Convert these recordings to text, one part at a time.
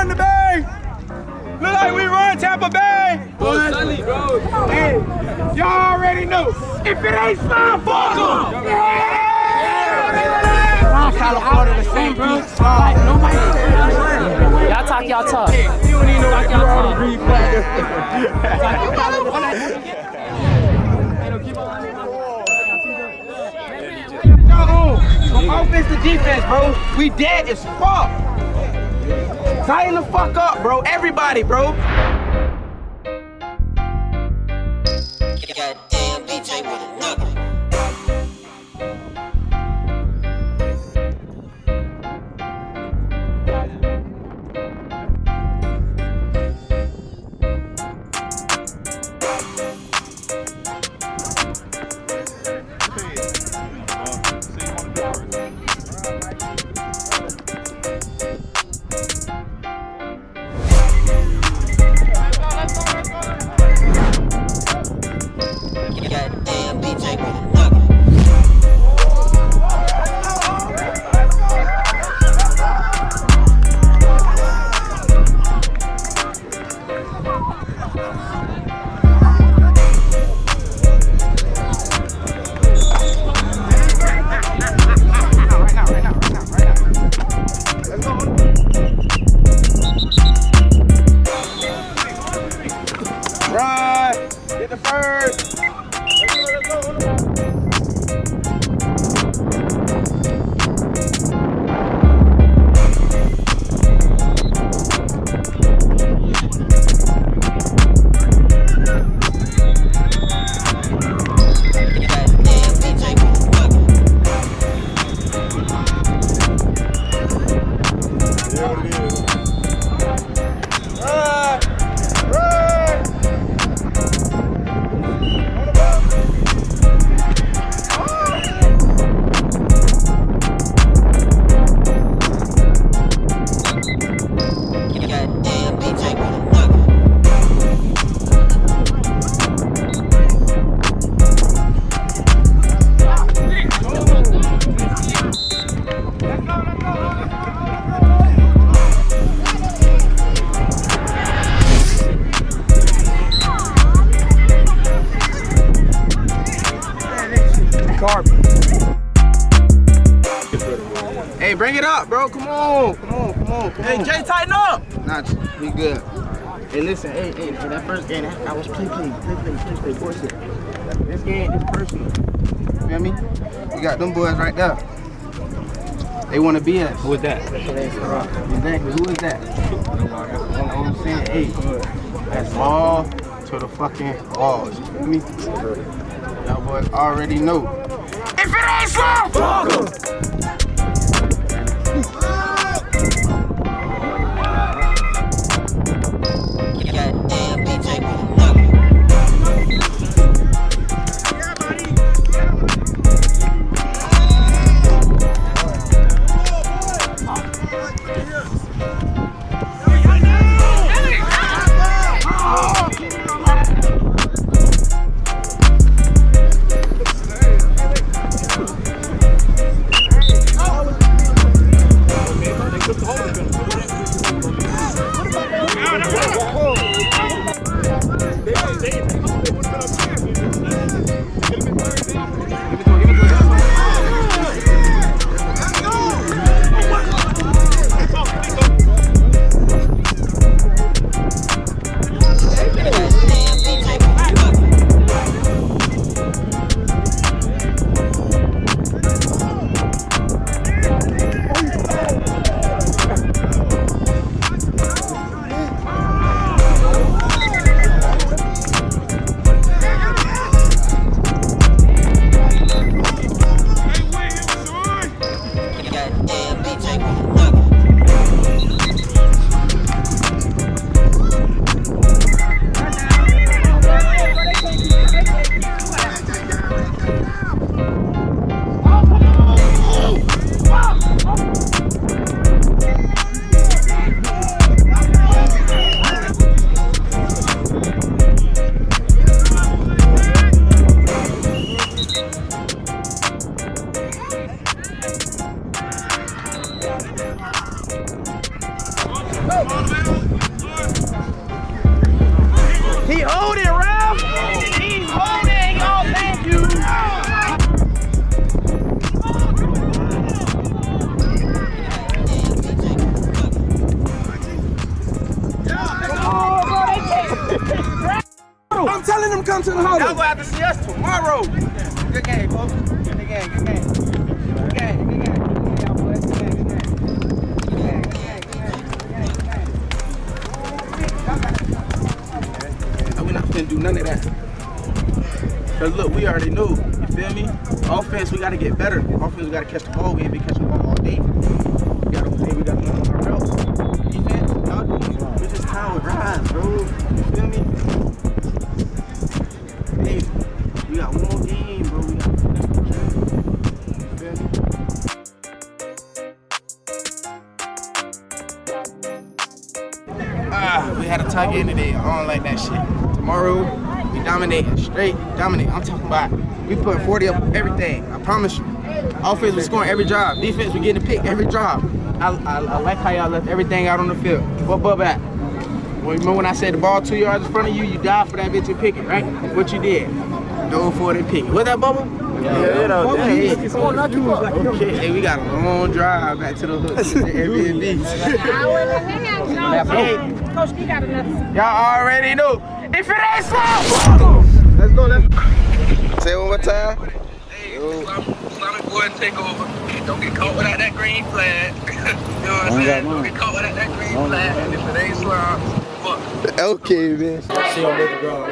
run the Bay. Look like we run Tampa Bay. Sully, bro. Hey, y'all already know. If it ain't slime, fuck em. California, the same, bro. Like, nobody. Y'all talk y'all talk. You don't even know what you're on the green flag. From offense to defense, bro. We dead as fuck. Tighten the fuck up, bro. Everybody, bro. Goddamn DJ with a knuckle. Goddamn DJ with a knuckle. Run. Get the first. Hey, bring it up, bro. Come on. Hey, Jay, tighten up. Nah, we good. Hey, listen. Hey, that first game, that was play, bullshit. This game is personal. You feel me? You got them boys right there. They want to be us. Who is that? Exactly. Who is that? I'm saying, hey, that's all to the fucking walls. You feel me? Y'all boys already know. If it ain't so, fuck em. Goddamn DJ with a knuckle. He holding, Ralph. He's holding. Oh, thank you. I'm telling them come to the huddle. Y'all gonna have to see us tomorrow. Good game, folks. Good game, good game. Good game, good game. Good game, boys. Good game, good game. Good game, good game, good game. We're not finna do none of that. Cause look, we already knew. You feel me? Offense, we gotta get better. Offense, we gotta catch the ball. We ain't been catching the ball all day. We gotta play. We gotta play on our belts. Defense, y'all doing it. We just how it rides, bro. You feel me? Hey, we got one more game, bro. We got. You feel me? We had a tight game today. I don't like that shit. Tomorrow, we dominate, straight dominate. I'm talking about we put 40 up everything. I promise you. Offense, we scoring every drive. Defense, we getting a pick every drive. I like how y'all left everything out on the field. What Bub at? Remember when I said the ball 2 yards in front of you, you dive for that bitch and pick it, right? What you did? Dove for it and pick it. What that, Bubba? Yeah. Okay, hey, we got a long drive back to the Airbnb. Coach, you got enough. Y'all already know. If it ain't slow, let's go. Say it one more time. Hey, Slimeyboyz take over. Don't get caught without that green flag. You know what I'm saying? Don't get caught without that green flag. And if it ain't slime, fuck. Okay, man. See on the ground.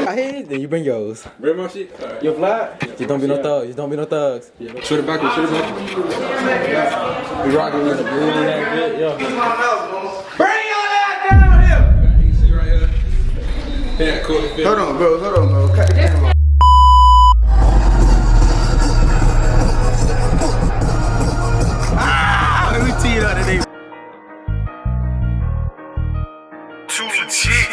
I hit, then you bring yours. Bring my shit? Right. Your flag? Just don't be no thugs. Just don't be no thugs. Yeah. Shoot it backwards, shoot it backwards. We rocking with it. Bring your ass down here. You see right here? Yeah, cool. Hold on, bro. Cut the camera. Let me tee it up today. Too legit.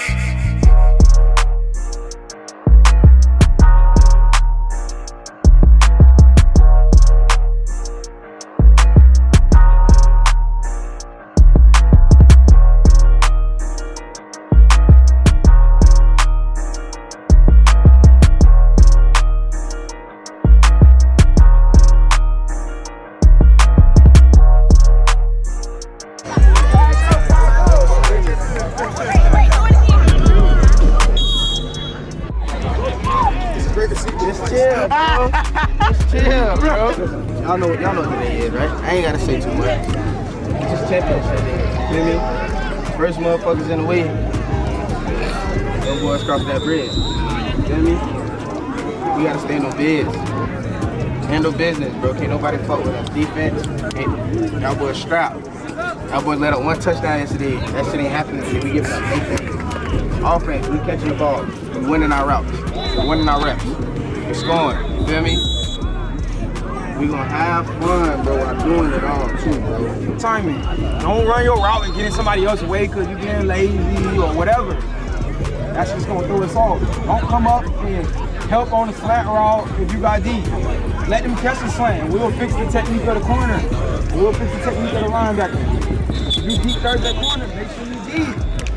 Chill, bro. Y'all know what today is, right? I ain't gotta say too much. It's just championship day. Feel me? First motherfuckers in the way. Those boys cross that bridge. Feel me? We gotta stay on biz. Handle business, bro. Can't nobody fuck with us. Defense, y'all boys strapped. Y'all boys let up one touchdown yesterday. That shit ain't happening today. We giving up anything. Offense, we catching the ball. We winning our routes. We winning our reps. We scoring. You feel me? We gonna have fun, bro, while doing it all too, bro. Timing. Don't run your route and get in somebody else's way because you being lazy or whatever. That's just gonna throw us off. Don't come up and help on the slant route if you got D. Let them catch the slant. We'll fix the technique of the corner. We'll fix the technique of the linebacker. If you deep third that corner, make sure you deep.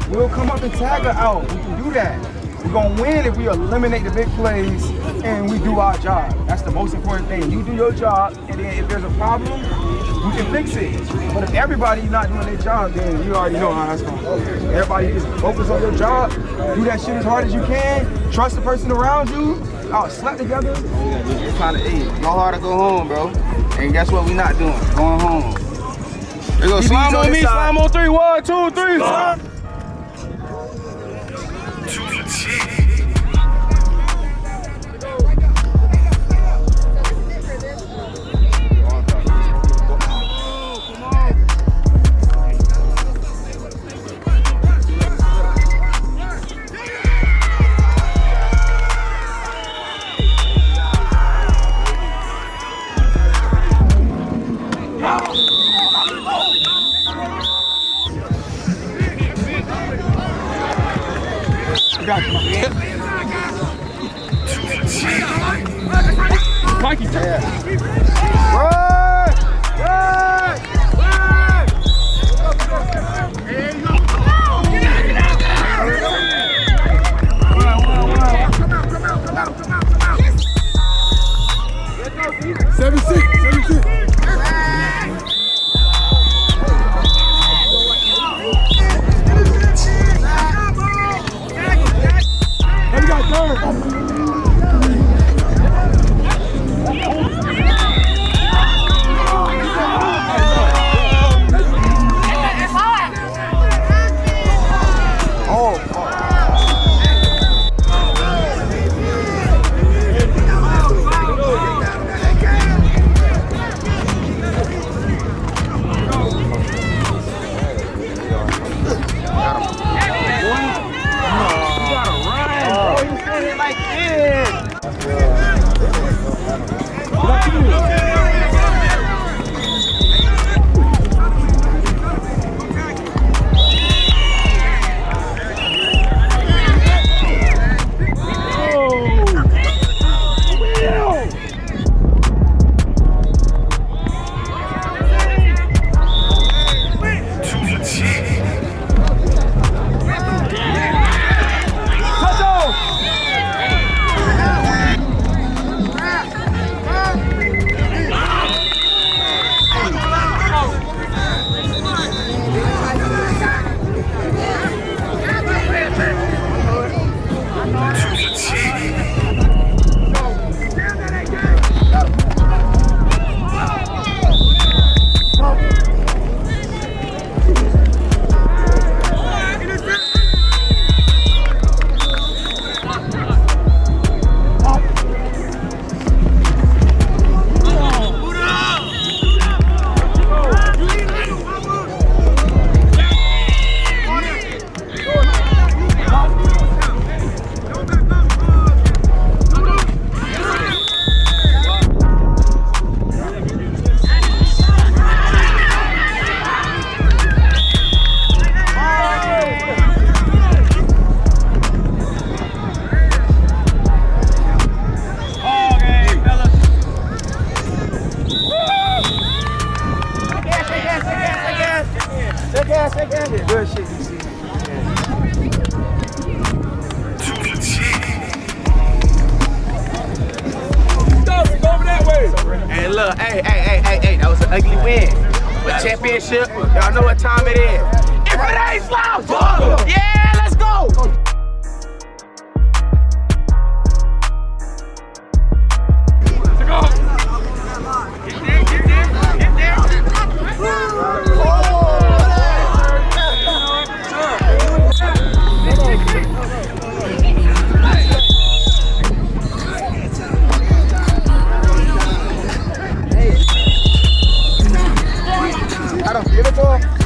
We'll come up and tag her out. We can do that. We're gonna win if we eliminate the big plays and we do our job. That's the most important thing. You do your job, and then if there's a problem, you can fix it. But if everybody's not doing their job, then you already know how that's gonna go. Everybody just focus on your job, do that shit as hard as you can, trust the person around you, slap together. It's trying to go hard or go home, bro. And guess what we not doing? Going home. There go slime on me, slime on 3. 1, 2, 3, slime. Too legit. Got you. Mikey, Yeah. Good shit, you see. Go over that way. Hey, look, hey, that was an ugly win. But championship, y'all know what time it is. If it ain't slow, yeah, let's go. Give it to him.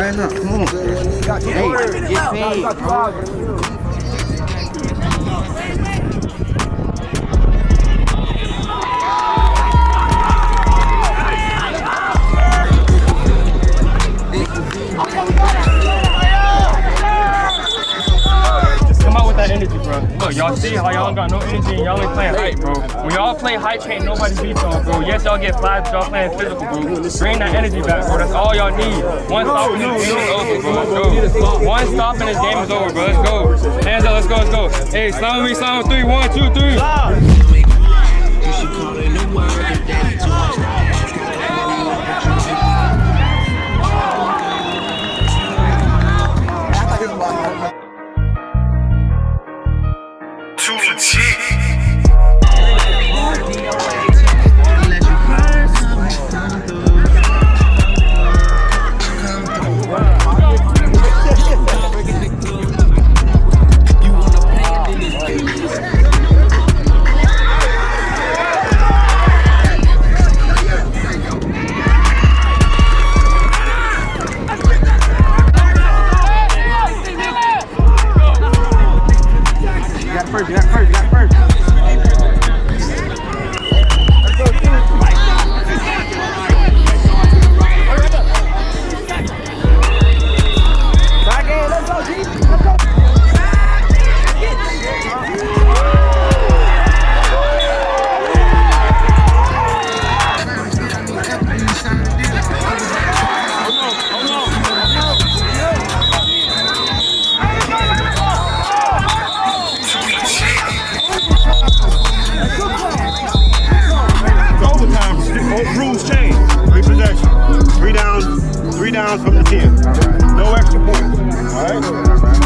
Tighten up. Come on. Hey, get paid. Energy, bro. Look, y'all see how y'all got no energy and y'all ain't playing hype, bro. When y'all play hype, ain't nobody beat y'all, bro. Yes, y'all get flags, but y'all playing physical, bro. Bring that energy back, bro. That's all y'all need. One stop and this game is over, bro. Let's go. One stop and this game is over, bro. Let's go. Hands up, let's go, let's go. Hey, slam me, slam 3, 1, 2, 3. You should call it a word if daddy too much. From the 10. No extra points. Alright?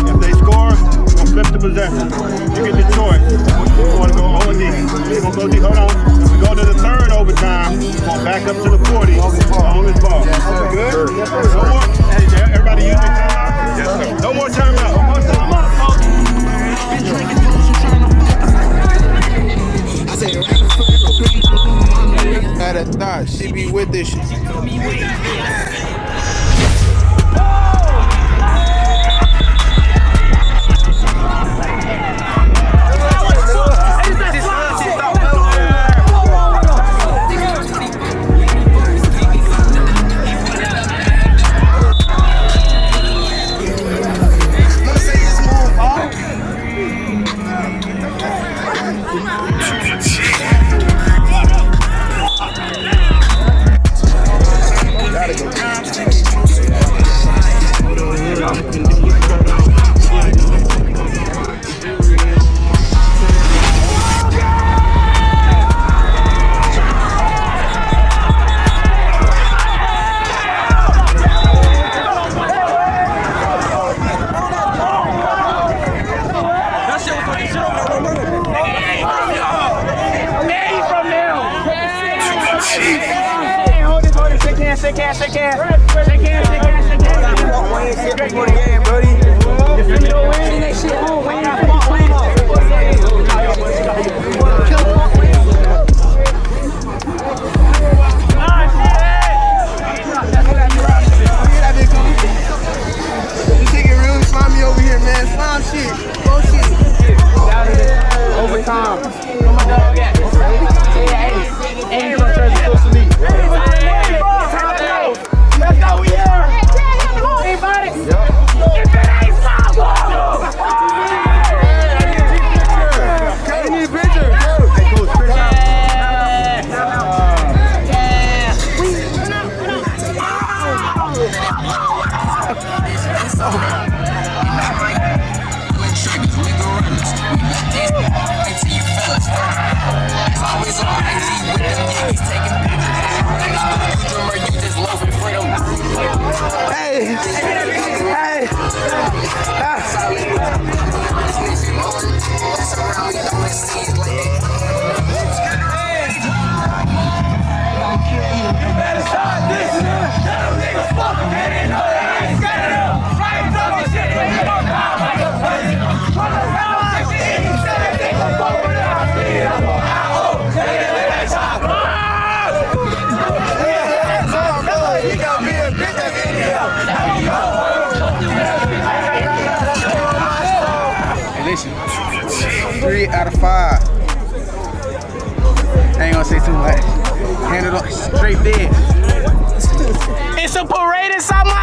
If they score, we'll flip the possession. You get the choice. You want to go O or D. We're going to go D. Hold on. If we go to the third overtime, we're going to back up to the 40 on this ball. Good? No more. Hey, everybody use their timeout? Yes, sir. No more timeout. No more timeout. Had a thought. She be with this shit. Always on IG with them niggas taking 3 out of 5. I ain't gonna say too much. Handle it straight bed. It's a parade inside my